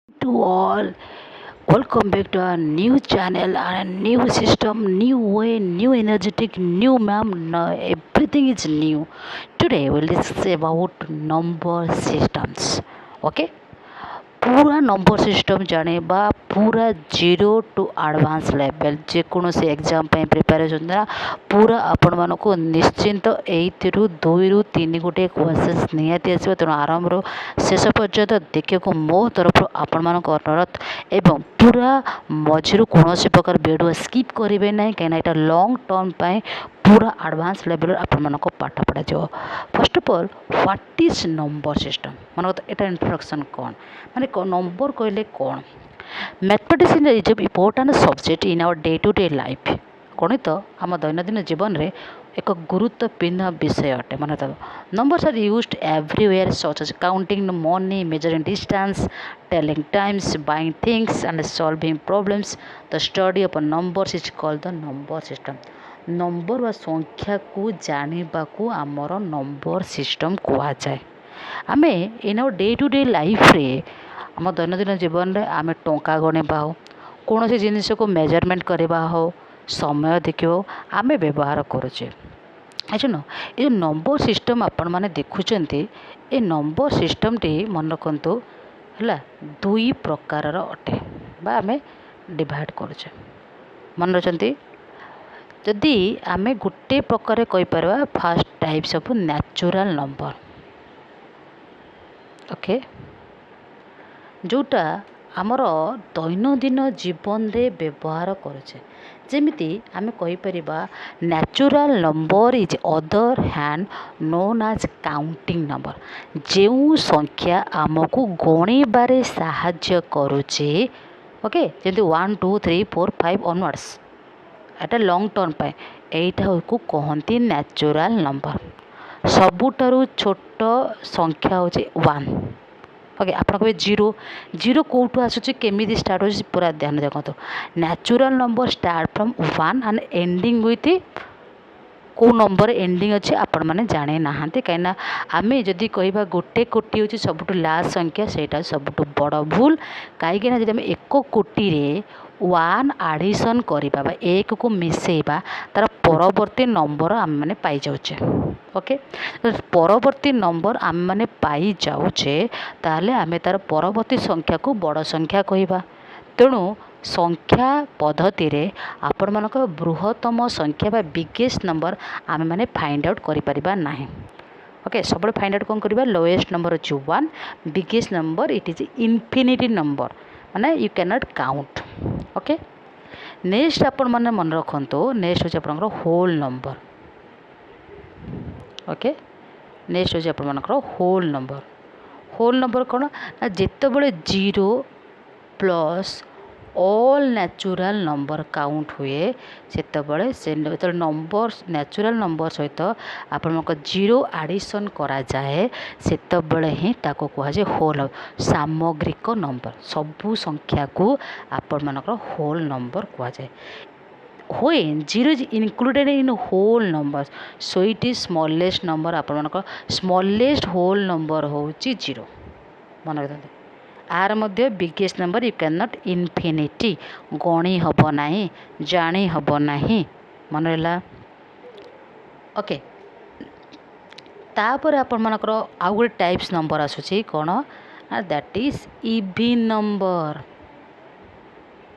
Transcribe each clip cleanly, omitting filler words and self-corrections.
To all, welcome back to our new channel and new system, new way, new energetic, new ma'am. No, everything is new. Today we'll discuss about number systems. Okay, पूरा number system जानिबा पूरा zero to advance level जेकोसी exam preparation द्वारा पूरा आपण मानक निश्चिंत एइथिरु 2 ରୁ 3 गोटे क्वेश्चंस निहाती आसो तेणु आरंभ शेष पर्यंत देखा मो तरफ आपण मानक अनुरोध एवं पूरा मझिरु कौन प्रकार वीडियो स्किप करेंगे ना कहीं यहाँ लंग टर्म पूरा आडभांस लेवल आपण मानक पाठ पढ़ा जाओ। First of all what is number system मन यहाँ इंट्रोडक्शन कौन माने नंबर कहले कौन mathematics is important subject in our day to day life गणित आम दैनंदिन जीवन में एक गुरुत्वपूर्ण विषय अटे मन numbers are used everywhere such as counting money measuring distance telling times buying things and solving problems the study of numbers is called the number system number व संख्या को जानिबा को आमर नंबर सिस्टम कह जाए आमे in our day to day life रे आम दैनंदिन जीवन में आम टंका गणिबा हो कौन सी जिनिस को मेजरमेंट करवा हो समय देखो आम व्यवहार करुचे न ये नंबर सिस्टम आपण मैंने देखुंत ये नंबर सिस्टम टी मन रखु है दुई प्रकार अटे आम डिवाइड करुचे मन रखते जदि आम गोटे प्रकार कहीपर first types of natural number okay जोटा आमर दैनंदिन जीवन रे व्यवहार करुचे जेमिति आम कहीपर natural number is other hand known as counting number जो संख्या आमको गणिबारे साहाय्य करुचे ओके जमी 1 2 3 4 5 ऑनवर्ड्स एटा लॉन्ग टर्म पे एटा को कहती नेचुरल नंबर सबुठारु छोट संख्या हूँ 1 ओके आप कहे जीरो जीरो कौटू आसूँ केमी स्टार्ट हो पूरा ध्यान देखो natural number start from 1 and ending with कौ नंबर एंडिंग अच्छे आपण मैंने जाने ना कहीं आम जदि कह गोटे कोटी हूँ सब लास्ट संख्या से सब बड़ भूल कहीं जब एक कोटी रे 1 आडिशन करवा एक को मिसेबा तार परवर्ती नंबर आम मैंने पाई जाऊे ओके परवर्ती नंबर आम मैंने पाई जाऊे ताहले आम तार परवर्ती संख्या को बड़ संख्या कहवा तेणु संख्या पद्धति रे आपण मानक बृहत्तम संख्या बा बिगेस्ट नंबर आम मैंने फाइंड आउट करिपरिबा नाही ओके सब फाइंड आउट कौन करवा लोएस्ट नंबर अच्छे 1 biggest number it is infinity number माने you can not count okay next आपण मैंने मन रखु नेक्स्ट हूँ आप होल नंबर ओके नेक्स्ट हूँ आप होल नंबर कौन ना जिते zero plus all natural number count हुए से नंबर नेचुरल नंबर सहित आपण जीरो आडिशन करा जाए सेतबेले ही ताको कहुए होल सामग्रिक नंबर सबू संख्या को आपण मानकर होल नंबर कह जाए when zero is included in whole numbers so it is smallest number आपण मानकर smallest whole number होची जीरो मन रखते आर मध्य biggest number you can not infinity गणी हब नाही जानी हब नाही मन रहा ओके तापर आपण मानकर आउ गोटे टाइप्स नंबर आसूची कौन that is even number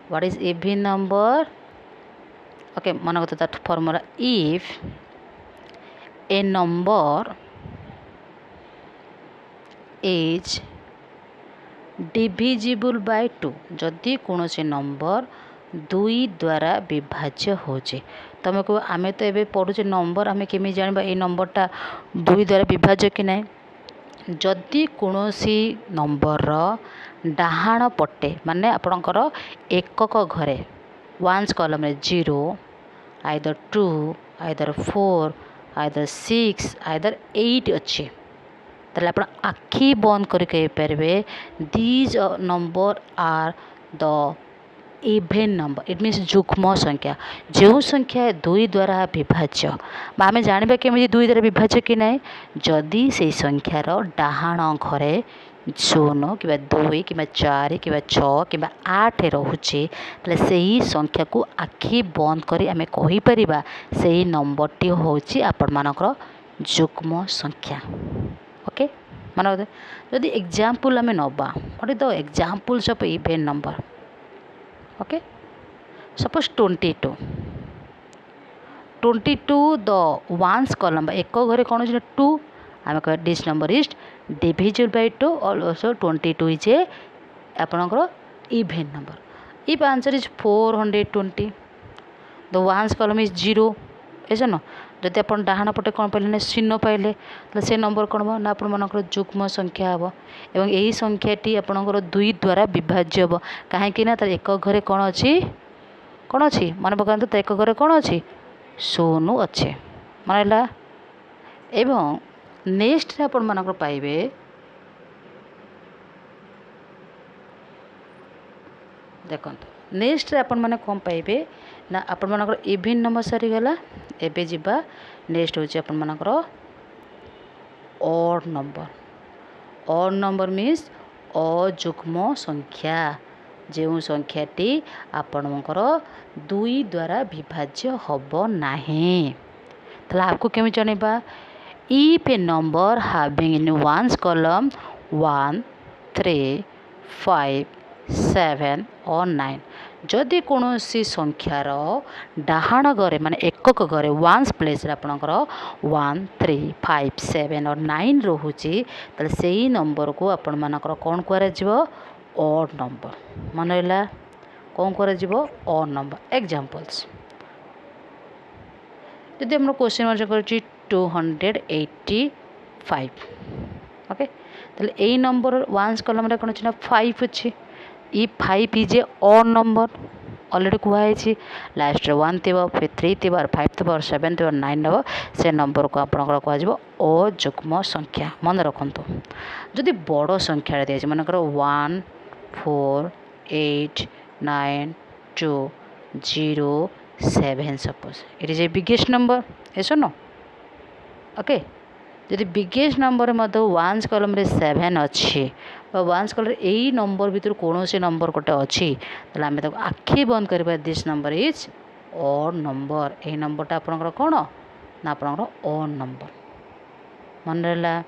what is even number okay मन करते that formula if a number is divisible by 2 जदि कौन नंबर 2 द्वारा विभाज्य होचे तुम को आम तो ये पढ़ुचे नंबर आम केमी जानवा ये नंबरटा 2 द्वारा विभाज्य कि ना जदि कौन नंबर डाहाण पटे माने आपणकर एकक घरे वन्स कॉलम रे 0 आइदर 2 आइदर 4 आइदर 6 आइदर 8 अच्छे ताले आप आखि बंद करें these number are the even number it means जुग्म संख्या जो संख्या 2 द्वारा विभाज्य आम जानवा केमी 2 द्वारा विभाज्य कि ना जदि से संख्यार डाहाण घरे शून्य कि 2 कि 4 कि 6 कि 8 रोचे ताले सही संख्या को आखि बंद करी आमे कहि परिबा सही नंबर टी होची आपण मानकर जुग्म संख्या। ओके मानो जदि एग्जांपल आमे नबा what is the examples of even number. Okay suppose 22 the ones column एक घरे कौन अच्छे 2 आम कह this number is divisible by 2 also 22 is a आपणकर even number. If answer is 420 the ones column is 0 ऐसा न जदि आप डाहाण पटे कौन पाइले ना शून्य पाइले तो से नंबर कौन हम ना आपर जुग्म संख्या हम एवं यही संख्याटी आपणकर 2 द्वारा विभाज्य हम कहीं तार एक घरे कौन अच्छी मन पकाते तो एक घरे कौन अच्छी शून्य अच्छे मन एवं नेक्स्ट आपण मानकर पाइबे देखो नेक्स्ट आपण माने कौन पाइबे ना आपण मानकर इवन नंबर सारी गला एबे जिबा नेक्स्ट होची आपण मानकर ऑड नंबर मीन्स अजुग्म संख्या जो संख्याटी आपणकर 2 द्वारा विभाज्य हब नाही तला आपको केमि जानिबा if a number having in ones column 1 3 5 7 और 9 जदि कौन सी संख्यार डाहाण घरे माने एकक घरे वंस प्लेस आपणकर 1 3 5 7 और 9 रोचे ताले सेही नंबर को आपण मानकर कौन करा जिवो ऑड नंबर मन है कौन कर ऑड नंबर। एग्जांपल्स जदि हम क्वेश्चन मार्क कर 285 ओके ताले ए नंबर वंस कॉलम रे कौन अच्छे 5 अच्छी ई 5 is a odd number already कहुई लास्ट 1 थी फिर 3 थी 5 थी 7 थी 9 नब से नंबर को आपंकर कह अजुग्म संख्या मन रखु जदि बड़ संख्या दिखाई मनकर 1 4 8 9 2 0 7 suppose it is a biggest number ऐसा नो ओके जदि बिगेस्ट नंबर मत वंस कॉलम रे 7 अच्छी वंस कॉलम यही नंबर भितर कौन से नंबर गोटे अच्छी आम आखि बंद करवा this number is odd number यही नंबरटा आपंकर कौन ना आपंकर ऑड नंबर मन रहा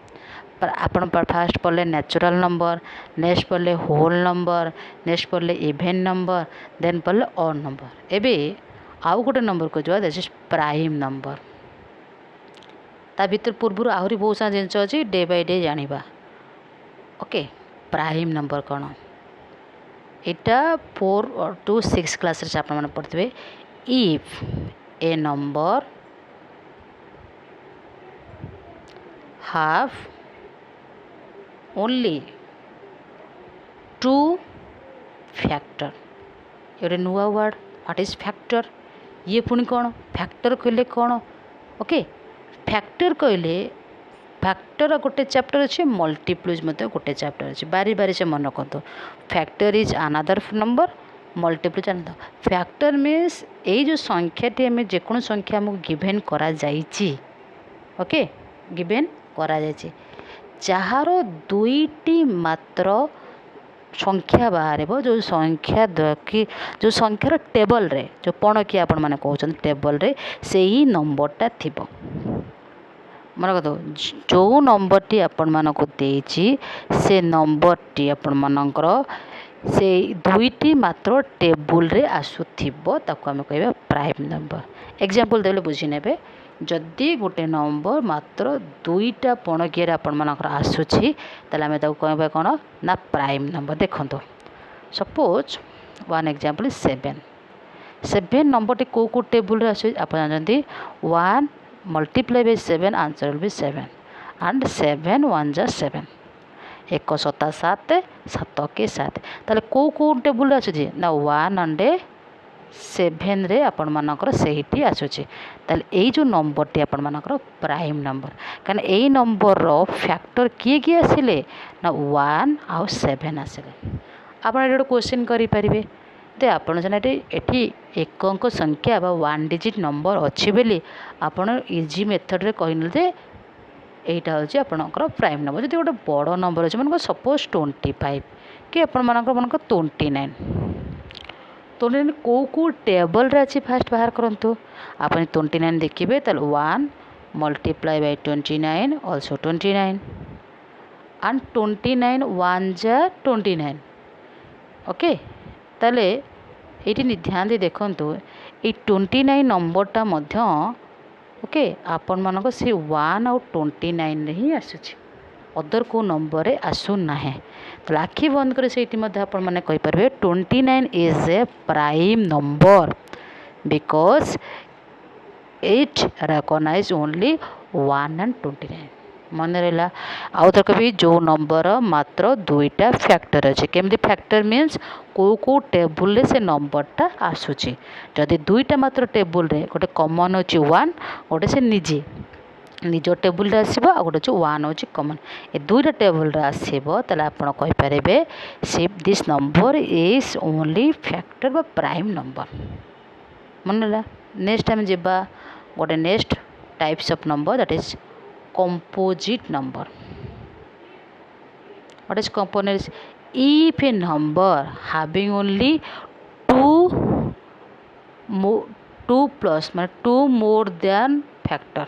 आपण फास्ट पढ़ले नेचुरल नंबर नेक्स्ट पढ़ले होल नंबर नेक्स्ट पढ़ले इवन नंबर देन पढ़ले ऑड नंबर एबे आउ गोटे नंबर को जो दिस इज प्राइम नंबर ता भीतर पूर्व आहरी बहुत सारा जिन अच्छी डे बाय डे जानिबा। ओके प्राइम नंबर कौन यहाँ 4 to 6 क्लास आप पढ़ते if a number have only 2 factor ये नुआ वर्ड व्हाट इज फैक्टर ये पुणी कौन फैक्टर कहले कौन ओके फैक्टर कहले फैक्टर गोटे चैप्टर अच्छे मल्टीप्लूज मत गोटे चैप्टर अच्छे बारी बारी से मन रखु factor is another number multiplies another factor means ये जो संख्याटी आम जेको संख्या आमको गिवेन करा जाइछि ओके गिवेन करा जाइछि जार 2टी मात्र संख्या बाहर जो संख्या कि जो संख्यार टेबल रे जो पण कि आपण माने कहउछन टेबल रे से ही नंबरटा थिबो मन कतो जो नंबरटी आपण मानको देछि से नंबरटी आपण मानकर से 2टी मात्र टेबल रे आसुथिबो ताको हम कहबा प्राइम नंबर। एग्जांपल देले बुझी नेबे जदि गोटे नंबर मात्र 2टा पणकिया आपण मानकर आसुछि ताले हम ताको कहबा कोन ना प्राइम नंबर। देखंतो suppose one example is 7 number को टेबल रे आसु आप जानते 1 multiply by 7 answer will be 7 and 7 1 जा 7 एक 7 7 7 के 7 ताले को टेबल आसुछि ना 1 एंड 7 रे आपण मानकर सेहीटी आसुछि ताले एई जो नंबरटी आपण मानकर प्राइम नंबर कारण एई नंबर रो फैक्टर किए किए आसिले ना 1 आउ 7 आसिले। आपण एटा क्वेश्चन करि परिबे तो आपण जने एठी एक अंक संख्या बा 1 डिजिट नंबर अच्छी बेली आपण इजी मेथड रे कहिनल जे এইটা হচ্ছে আপনার প্রাইম নম্বর। যদি গোটে বড় নম্বর আছে মানে সপোজ 25 कि ଆପଣମାନଙ୍କର ମନେକର 29 କେଉଁ ଟେବଲ୍ରେ ଅଛି ଫାଷ୍ଟ ବାହାର କରନ୍ତୁ। ଆପଣ 29 ଦେଖିବେ ତାହେଲେ 1 multiply by 29 also 29 and 29 1 जा 29 ओके। ताले ये ध्यान दे देखंतु ये 29 नंबरटा मध्य ओके आपण मानक से 1 आउ 29 रे ही आसुची अदर को नंबर रे आसु नाहे। तो आखि बंद करे सेठी मध्य आपण माने कहि परबे 29 is a prime number because it recognise only 1 and 29 मन रहा। आउ थर कभी जो नंबर मात्र दुईटा फैक्टर अच्छे केमती फैक्टर मीन्स को टेबुल रे से नंबरटा आसूची। जदि दुईटा मात्र टेबुल रे गोटे कॉमन अच्छी 1 गोटे से निजे निज टेबुल रे आसीबो आ गोटे 1 होची कॉमन ए दुईटा टेबुल रे आसीबो तले आपण कहि परिबे सिर्फ this number is only factor बा प्राइम नंबर मन रहा। नेक्स्ट टाइम जेबा गोटे next types of number that is composite number. What is component? If a number having only two plus मतलब 2 more than factor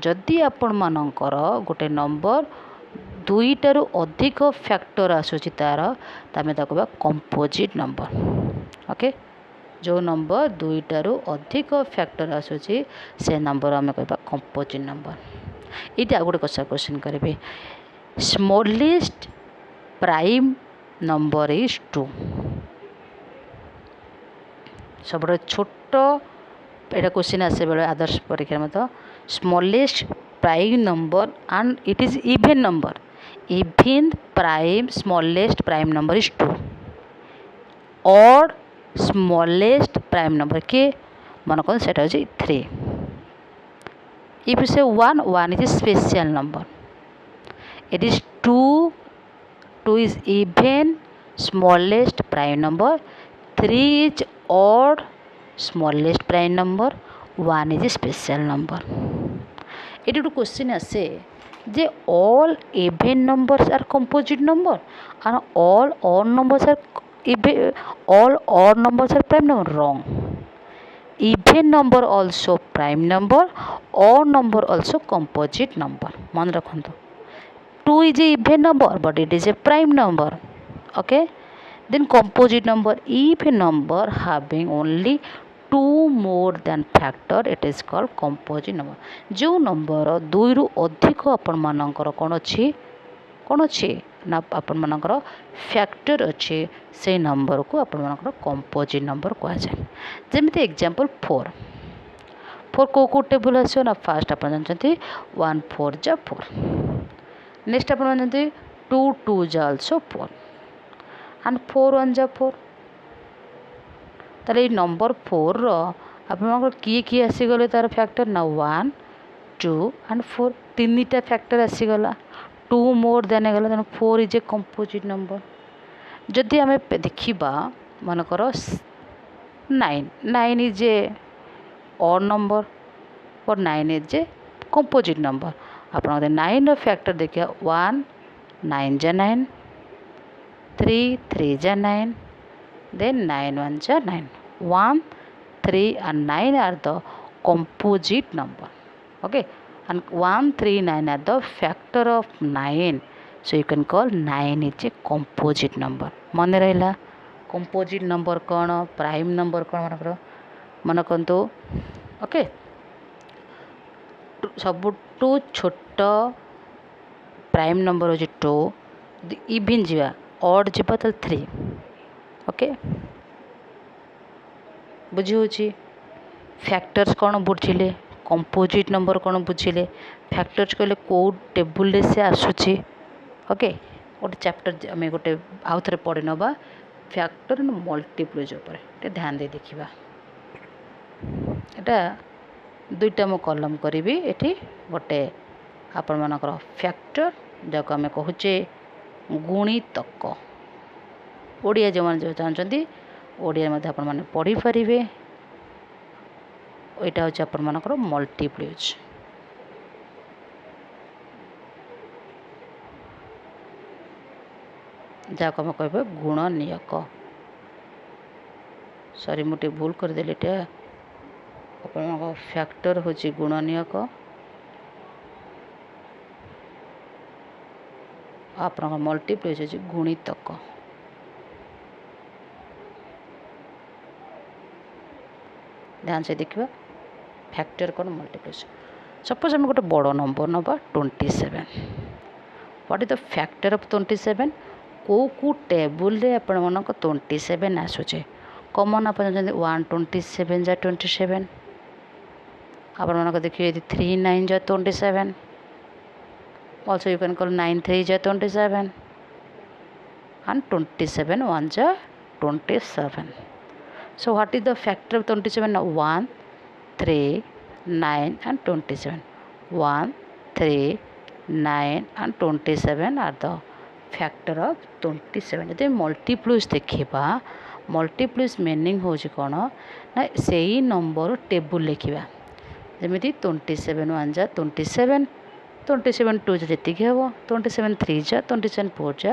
जदि आपण मानकर गोटे नंबर दुईटारू अधिक फैक्टर आसूची तार तमें कहबा कंपोजिट नंबर ओके। जो नंबर दुईटारू अधिक फैक्टर आसूची से नंबर आम कहबा कंपोजिट नंबर। ये गोटे क्वेश्चन करेंगे स्मॉलेस्ट प्राइम नंबर इज 2 सब छोट एटा क्वेश्चन आसे बेले आदर्श परीक्षा मत smallest prime number and it is even number even prime smallest prime number is 2 और स्मॉलेस्ट प्राइम नंबर के मन कौन से 3। If you say 1 is a special number. It is 2 is even smallest prime number, 3 is odd smallest prime number, 1 is a special number. It is a question ase J all even numbers are composite number and all odd numbers are prime number. Wrong. Even number also prime number, odd number also composite number. मन रखंतु 2 is a even number but it is a prime number okay। then composite number if a number having only 2 more than factor it is called composite number। जो number 2 रु अधिक आपण मानकर कौन अच्छी ना आपण मानकर फैक्टर अच्छे से नंबर को आपण मानकर कंपोजिट नंबर कह जाए। जमीती एग्जांपल 4 को टेबुल आसो ना फास्ट आप जानते 1 4 जा 4 नेक्स्ट आप जानते 2 2 जा आल्सो 4 एंड 4 1 जा 4 ताले नंबर 4 रो आप किए आसीगले तार फैक्टर ना 1 2 एंड 4 तीनटा फैक्टर आसीगला 2 मोर देन गला तेना 4 इज ए कंपोजिट नंबर। जदि आम देखा मनकर 9 इज ए ऑड नंबर और 9 इज ए कंपोजिट नंबर। आप 9 फैक्टर देखिए 1 9 जा 9 3 3 जा 9 देन 9 1 जा 9 1 3 and 9 are the composite number okay and 1 3 9 are the factor of 9 so you can call 9 is a composite number। मन रहा कंपोजिट नंबर कौन prime number कौन मन कहतु ओके सबुठू छोट प्राइम नंबर हो 2 इवन जा ऑड जा 3 ओके बुझी फैक्टर्स कौन बुझिले कंपोजिट नंबर कौन बुझिले फैक्टर्स कहले कौ टेबुल से आसूची ओके गोटे चैप्टर आम गोटे आउ थे पढ़ी नवा फैक्टर एंड मल्टीप्लाइज उपर ध्यान दे देखा एटा दुईटा मु कलम करी एठी गोटे आपण मानकर फैक्टर जाको आम कहूचे गुणितक ओडिया जो मैंने चाहते ओडिया आपण मैंने पढ़ी पारे यहाँ हूँ आपण मानकर मल्टीप्लाइज ଯାହାକୁ ଆମେ କହିବା ଗୁଣନୀୟକ। ସରି ମୁଁ ଟିକେ ଭୁଲ କରିଦେଲି, ଏଇଟା ଆପଣଙ୍କ ଫ୍ୟାକ୍ଟର ହେଉଛି ଗୁଣନୀୟକ, ଆପଣଙ୍କ ମଲ୍ଟିପ୍ଲାଏ ହେଉଛି ଗୁଣିତକ। ଧ୍ୟାନ ସେ ଦେଖିବା ଫ୍ୟାକ୍ଟର କ'ଣ ମଲ୍ଟିପ୍ଲାଏ। ସପୋଜ ଆମେ ଗୋଟେ ବଡ଼ ନମ୍ବର ନେବା 27। What is the factor of 27? କେଉଁ ଟେବୁଲରେ ଆପଣମାନଙ୍କ 27 ଆସୁଛେ? କମନ୍ ଆପଣ ଜାଣିଛନ୍ତି 127 ଯା 27, ଆପଣମାନଙ୍କ ଦେଖିବେ ଯଦି 39 ଯା 27, also you can call 93 ଯା 27 and 27 1 ଯା 27. So what is the factor of 27? 1, 3, 9 and 27. 1, 3, 9 and 27 are the factor of 27. ଯଦି ମଲ୍ଟିପ୍ଲସ୍ ଦେଖିବା, ମଲ୍ଟିପ୍ଲସ୍ ମିନିଂ ହେଉଛି କ'ଣ ନା ସେଇ ନମ୍ବର ଟେବୁଲ୍ ଲେଖିବା। ଯେମିତି 27 1 ଯା 27, 27 2 ଯା ଯେତିକି ହେବ, 27 3 ଯା, 27 4 ଯା,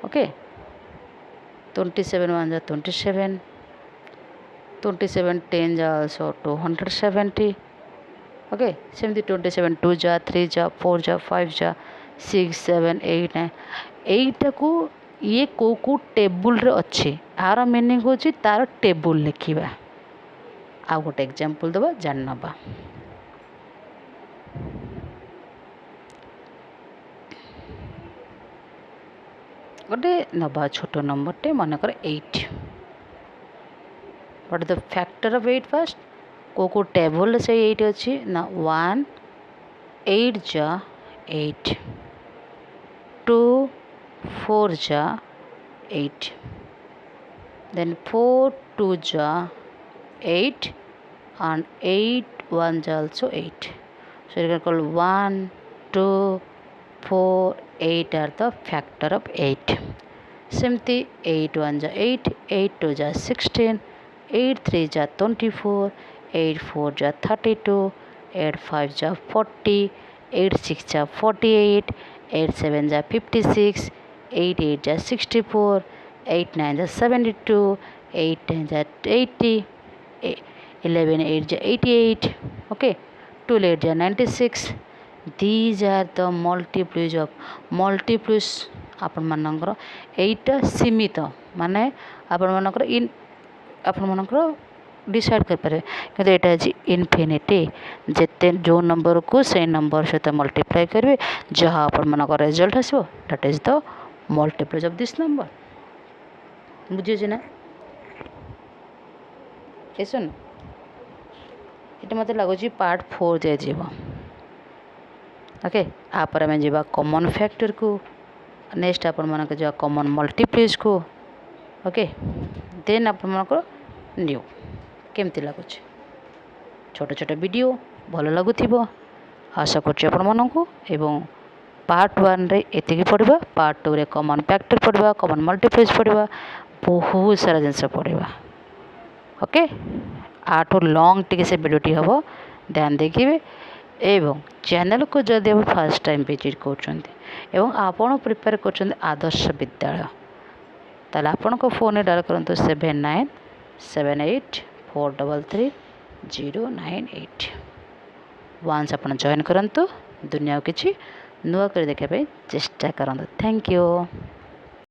ଓକେ, 27 1 ଯା 27, 27 10 ଯା also 270, ଓକେ, ସେମିତି 27 2 ଯା 3 ଯା 4 ଯା 5 ଯା 6 7 8 9। ଏଇଟାକୁ ଇଏ କେଉଁ ଟେବୁଲ୍ରେ ଅଛି, ଆର ମିନିଂ ହେଉଛି ତା'ର ଟେବୁଲ୍ ଲେଖିବା। ଆଉ ଗୋଟେ ଏକ୍ଜାମ୍ପଲ୍ ଦେବା, ଜାଣିନେବା। ଗୋଟେ ନେବା ଛୋଟ ନମ୍ବରଟେ, ମନେକର 8। What is the factor of 8 first? କେଉଁ ଟେବୁଲ୍ରେ ସେଇ 8 ଅଛି ନା 1 8 ଯା 8, 2 4 ଯା 8, then 4 2 ଯା 8 and 8 1 ଯା also 8. So you can call 1 2 4 8 are the factor of 8. सेमती 8 1 जा 8, 8 2 जा 16, 8 3 जा 24, 8 4 जा 32, 8 5 जा 40, 8 6 जा 48, 8 7 जा 56, 8 8 जा 64, 8 9 जा 72, 8 10 जा 80, 11 8 जा 88, okay, 12 8 जा 96. These are the multiples of multiples आपण मानकर एटा सीमित माने आपण मानकर डिसाइड कर पारे कि एटा अछि इनफिनिटी। जेते जो नंबर को से नंबर सहित मल्टीप्लाई करेंगे जहाँ आपण मानकर रिजल्ट आसो that is the multiplies of this number. बुझे ना सुन ये मत लगुच पार्ट 4 दे जीव। ओके आपर आम जा कॉमन फैक्टर को, नेक्स्ट आपण मानक जा कॉमन मल्टीप्लाइज को, ओके देन आपण मानक न्यू केमती लगुच। छोट छोट वीडियो भल लगुथिबो आशा करछि आपण मानकु। एवं पार्ट 1 रे एतिकी पढ़िबा, पार्ट 2 रे कॉमन फैक्टर पढ़िबा, कॉमन मल्टीप्लाइज पढ़िबा, बहुत सारा जिनस पढ़िबा। ओके आठो लॉन्ग टिके से वीडियोटी हबो, ध्यान देखिए। एवं चैनल को जदि आप फर्स्ट टाइम विजिट कर आपण प्रिपेयर कर आदर्श विद्यालय ताले आपण को फोन में डायल करूँ 7978433098। वंस आप जॉइन करूँ दुनिया किसी नुआ कर देखा चेष्टा करूँ। Thank you.